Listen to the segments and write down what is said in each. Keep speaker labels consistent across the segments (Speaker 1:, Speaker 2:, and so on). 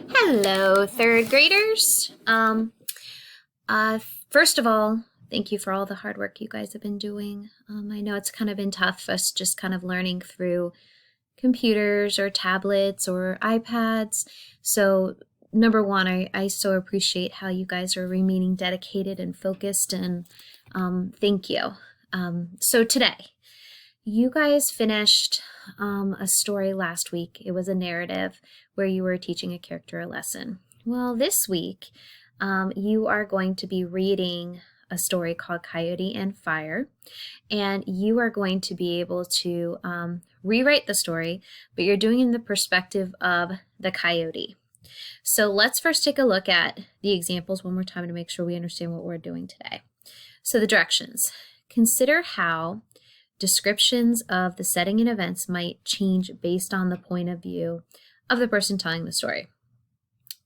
Speaker 1: Hello, third graders. First of all, thank you for all the hard work you guys have been doing. I know it's kind of been tough, us just kind of learning through computers or tablets or iPads. So, number one, I so appreciate how you guys are remaining dedicated and focused, and thank you. So today, you guys finished a story last week. It was a narrative where you were teaching a character a lesson. Well, this week, you are going to be reading a story called Coyote and Fire, and you are going to be able to rewrite the story, but you're doing it in the perspective of the coyote. So let's first take a look at the examples one more time to make sure we understand what we're doing today. So the directions. Consider how descriptions of the setting and events might change based on the point of view of the person telling the story.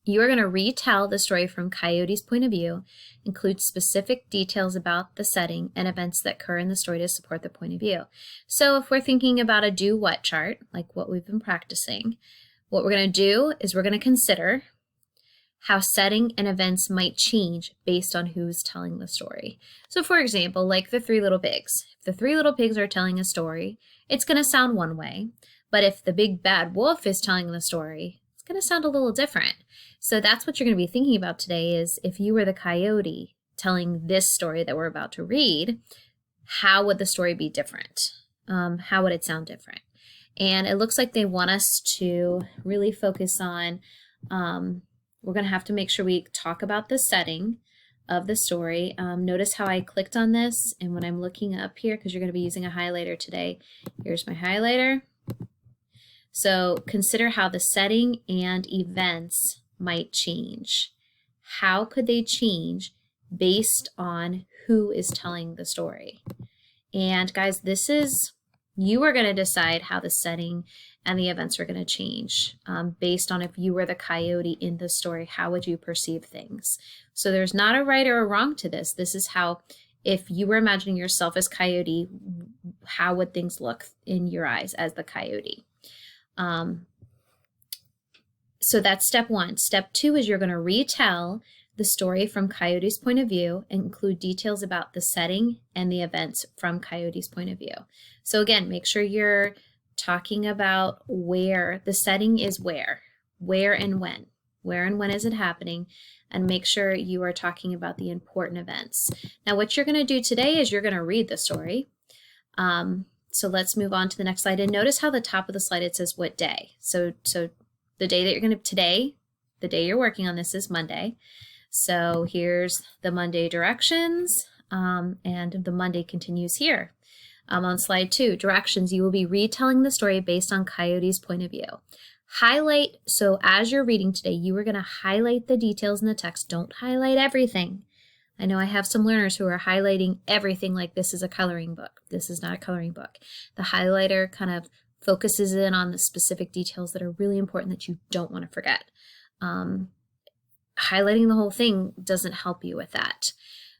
Speaker 1: You are going to retell the story from Coyote's point of view, include specific details about the setting and events that occur in the story to support the point of view. So if we're thinking about a do what chart, like what we've been practicing, what we're going to do is we're going to consider how setting and events might change based on who's telling the story. So for example, like the Three Little Pigs. If the Three Little Pigs are telling a story, it's going to sound one way. But if the big bad wolf is telling the story, it's going to sound a little different. So that's what you're going to be thinking about today is if you were the coyote telling this story that we're about to read, how would the story be different? How would it sound different? And it looks like they want us to really focus on we're going to have to make sure we talk about the setting of the story. Notice how I clicked on this, and when I'm looking up here, because you're going to be using a highlighter today, here's my highlighter. So consider how the setting and events might change. How could they change based on who is telling the story? And guys, you are going to decide how the setting and the events are going to change based on if you were the coyote in the story, how would you perceive things? So there's not a right or a wrong to this. This is how, if you were imagining yourself as coyote, how would things look in your eyes as the coyote? So that's step one. Step two is you're going to retell the story from Coyote's point of view and include details about the setting and the events from Coyote's point of view. So again, make sure you're talking about where the setting is, where and when. Where and when is it happening? And make sure you are talking about the important events. Now, what you're going to do today is you're going to read the story. So let's move on to the next slide. And notice how the top of the slide, it says what day. So the day that you're going to, today, the day you're working on this is Monday. So here's the Monday directions, and the Monday continues here. On slide 2, directions, you will be retelling the story based on Coyote's point of view. Highlight, so as you're reading today, you are going to highlight the details in the text. Don't highlight everything. I know I have some learners who are highlighting everything like this is a coloring book. This is not a coloring book. The highlighter kind of focuses in on the specific details that are really important that you don't want to forget. Highlighting the whole thing doesn't help you with that.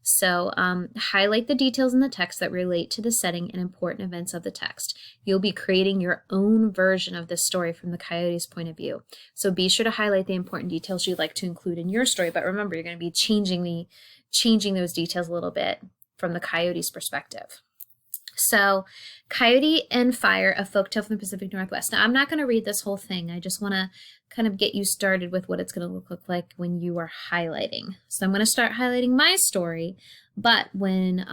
Speaker 1: So highlight the details in the text that relate to the setting and important events of the text. You'll be creating your own version of this story from the coyote's point of view. So be sure to highlight the important details you'd like to include in your story, but remember, you're going to be changing those details a little bit from the coyote's perspective. So, Coyote and Fire, a folktale from the Pacific Northwest. Now, I'm not going to read this whole thing. I just want to kind of get you started with what it's going to look like when you are highlighting. So I'm going to start highlighting my story, but when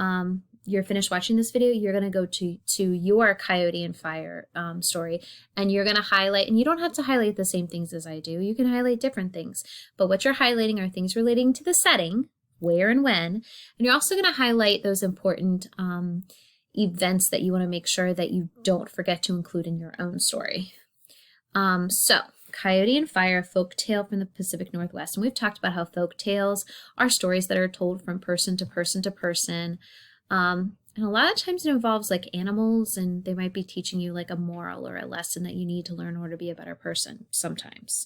Speaker 1: you're finished watching this video, you're going to go to your Coyote and Fire story, and you're going to highlight, and you don't have to highlight the same things as I do. You can highlight different things, but what you're highlighting are things relating to the setting, where and when, and you're also going to highlight those important events that you want to make sure that you don't forget to include in your own story. So Coyote and Fire, a folk tale from the Pacific Northwest. And we've talked about how folk tales are stories that are told from person to person to person. And a lot of times it involves like animals, and they might be teaching you like a moral or a lesson that you need to learn in order to be a better person sometimes.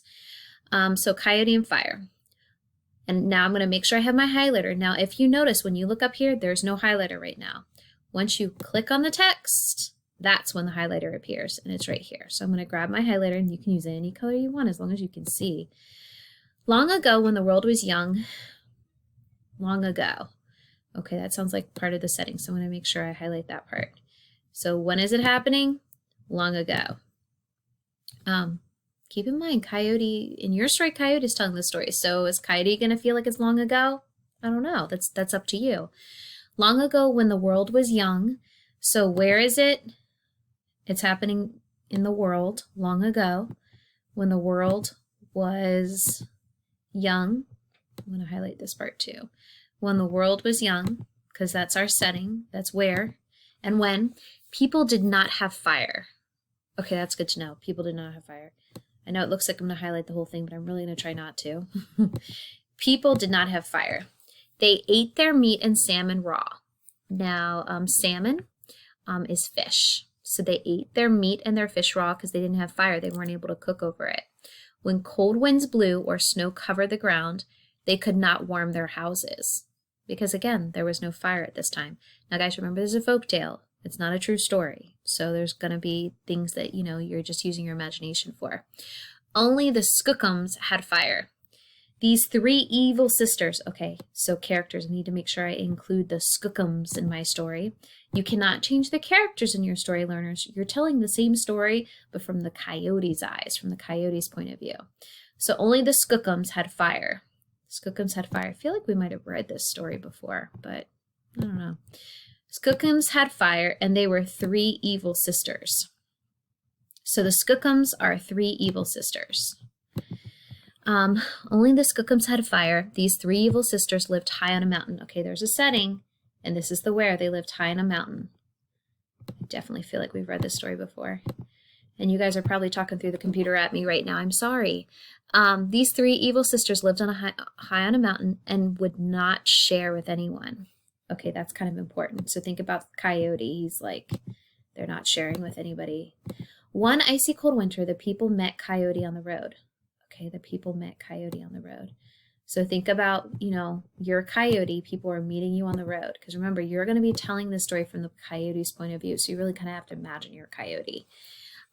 Speaker 1: So Coyote and Fire. And now I'm going to make sure I have my highlighter. Now, if you notice when you look up here, there's no highlighter right now. Once you click on the text, that's when the highlighter appears, and it's right here. So I'm going to grab my highlighter, and you can use any color you want as long as you can see. Long ago when the world was young, long ago. Okay, that sounds like part of the setting, so I'm going to make sure I highlight that part. So when is it happening? Long ago. Keep in mind, Coyote, in your story, Coyote is telling the story. So is Coyote going to feel like it's long ago? I don't know. That's up to you. Long ago when the world was young. So where is it? It's happening in the world long ago when the world was young. I'm going to highlight this part too. When the world was young, because that's our setting. That's where and when. People did not have fire. Okay, that's good to know. People did not have fire. I know it looks like I'm going to highlight the whole thing, but I'm really going to try not to. People did not have fire. They ate their meat and salmon raw. Now, salmon is fish. So they ate their meat and their fish raw because they didn't have fire. They weren't able to cook over it. When cold winds blew or snow covered the ground, they could not warm their houses because, again, there was no fire at this time. Now, guys, remember this is a folk tale. It's not a true story. So there's going to be things that, you know, you're just using your imagination for. Only the Skookums had fire. These three evil sisters, okay, so characters, I need to make sure I include the Skookums in my story. You cannot change the characters in your story, learners. You're telling the same story, but from the Coyote's eyes, from the Coyote's point of view. So only the Skookums had fire. Skookums had fire. I feel like we might have read this story before, but I don't know. Skookums had fire, and they were three evil sisters. So the Skookums are three evil sisters. Only the Skookums had fire. These three evil sisters lived high on a mountain. Okay, there's a setting, and this is the where. They lived high on a mountain. I definitely feel like we've read this story before. And you guys are probably talking through the computer at me right now. I'm sorry. These three evil sisters lived on a high on a mountain and would not share with anyone. Okay, that's kind of important. So think about Coyote. He's like, they're not sharing with anybody. One icy cold winter, the people met Coyote on the road. Okay, the people met Coyote on the road. So think about, you know, you're Coyote. People are meeting you on the road. Because remember, you're going to be telling this story from the Coyote's point of view. So you really kind of have to imagine you're a Coyote.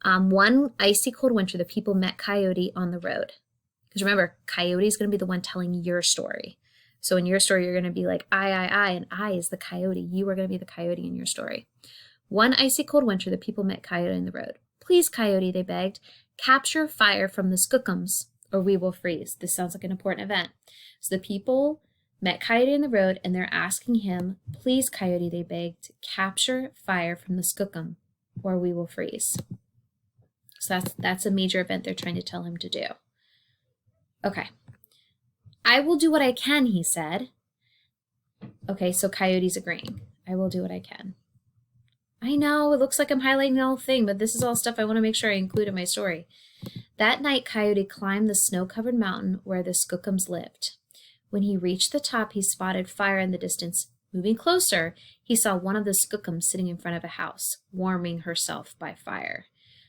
Speaker 1: One icy cold winter, the people met Coyote on the road. Because remember, Coyote is going to be the one telling your story. So in your story, you're going to be like, I, and I is the Coyote. You are going to be the Coyote in your story. One icy cold winter, the people met Coyote on the road. Please, Coyote, they begged, capture fire from the Skookums, or we will freeze. This sounds like an important event. So the people met Coyote on the road, and they're asking him, please, Coyote, they begged, capture fire from the Skookum, or we will freeze. So that's a major event they're trying to tell him to do. Okay. I will do what I can, he said. Okay, so Coyote's agreeing. I will do what I can. I know, it looks like I'm highlighting the whole thing, but this is all stuff I want to make sure I include in my story. That night, Coyote climbed the snow-covered mountain where the Skookums lived. When he reached the top, he spotted fire in the distance. Moving closer, he saw one of the Skookums sitting in front of a house, warming herself by fire.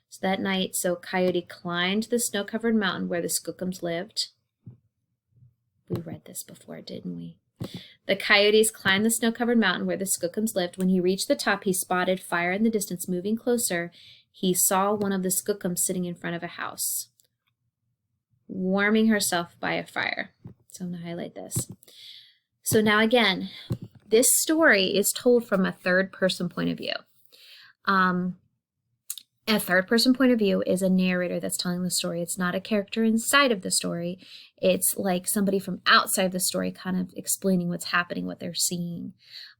Speaker 1: So that night, Coyote climbed the snow-covered mountain where the Skookums lived. We read this before, didn't we? The Coyotes climbed the snow-covered mountain where the Skookums lived. When he reached the top, he spotted fire in the distance. Moving closer, he saw one of the Skookums sitting in front of a house, warming herself by a fire. So I'm going to highlight this. So now again, this story is told from a third-person point of view. A third-person point of view is a narrator that's telling the story. It's not a character inside of the story. It's like somebody from outside the story kind of explaining what's happening, what they're seeing.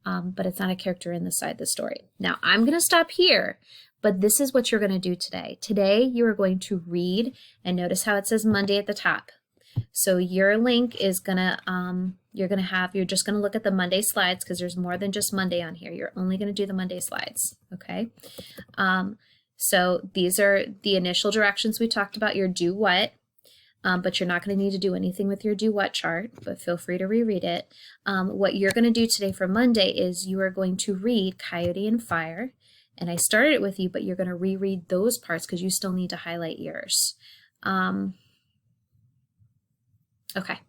Speaker 1: But it's not a character inside the story. Now, I'm going to stop here, but this is what you're going to do today. Today, you are going to read, and notice how it says Monday at the top. So your link is going to, you're just going to look at the Monday slides because there's more than just Monday on here. You're only going to do the Monday slides, okay? So these are the initial directions we talked about, your do what, but you're not going to need to do anything with your do what chart, but feel free to reread it. What you're going to do today for Monday is you are going to read Coyote and Fire, and I started it with you, but you're going to reread those parts because you still need to highlight yours. Okay,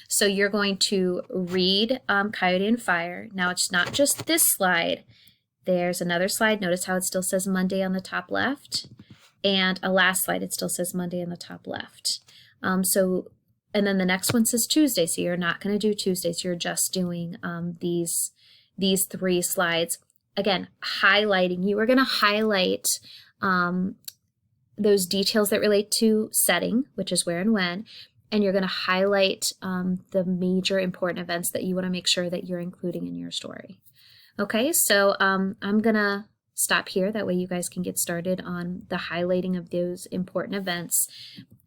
Speaker 1: so you're going to read Coyote and Fire. Now it's not just this slide. There's another slide. Notice how it still says Monday on the top left. And a last slide, it still says Monday on the top left. So And then the next one says Tuesday, so you're not going to do Tuesdays. You're just doing these 3 slides. Again, highlighting. You are going to highlight those details that relate to setting, which is where and when, and you're going to highlight the major important events that you want to make sure that you're including in your story. Okay, so I'm going to stop here. That way you guys can get started on the highlighting of those important events.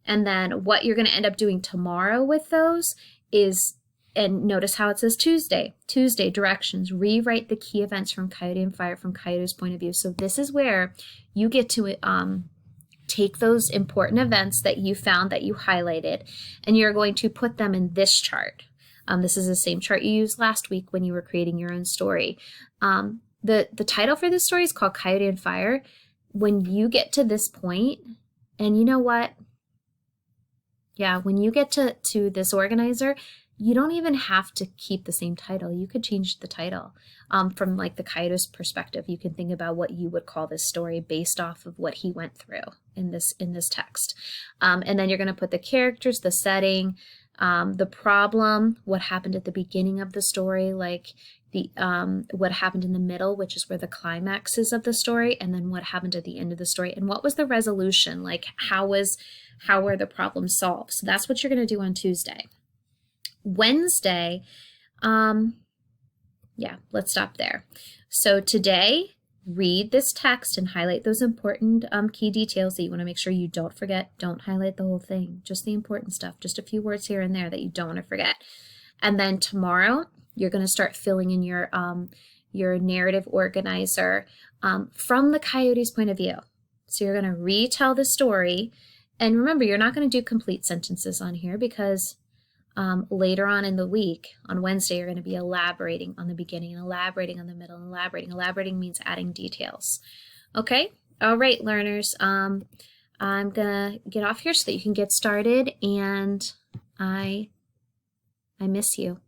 Speaker 1: And then what you're going to end up doing tomorrow with those is, and notice how it says Tuesday. Tuesday, directions, rewrite the key events from Coyote and Fire from Coyote's point of view. So this is where you get to take those important events that you found that you highlighted, and you're going to put them in this chart. This is the same chart you used last week when you were creating your own story. The title for this story is called Coyote and Fire. When you get to this point, and you know what? Yeah, when you get to this organizer, you don't even have to keep the same title. You could change the title. From like the Coyote's perspective, you can think about what you would call this story based off of what he went through in this text. And then you're going to put the characters, the setting, the problem, what happened at the beginning of the story, like the what happened in the middle, which is where the climax is of the story, and then what happened at the end of the story, and what was the resolution, like how were the problems solved. So that's what you're going to do on Tuesday. Wednesday, yeah, let's stop there. So today, read this text and highlight those important key details that you want to make sure you don't forget. Don't highlight the whole thing, just the important stuff, just a few words here and there that you don't want to forget. And then tomorrow, you're going to start filling in your narrative organizer from the Coyote's point of view. So you're going to retell the story. And remember, you're not going to do complete sentences on here because later on in the week, on Wednesday, you're going to be elaborating on the beginning and elaborating on the middle and elaborating. Elaborating means adding details. Okay? All right, learners. I'm going to get off here so that you can get started, and I miss you.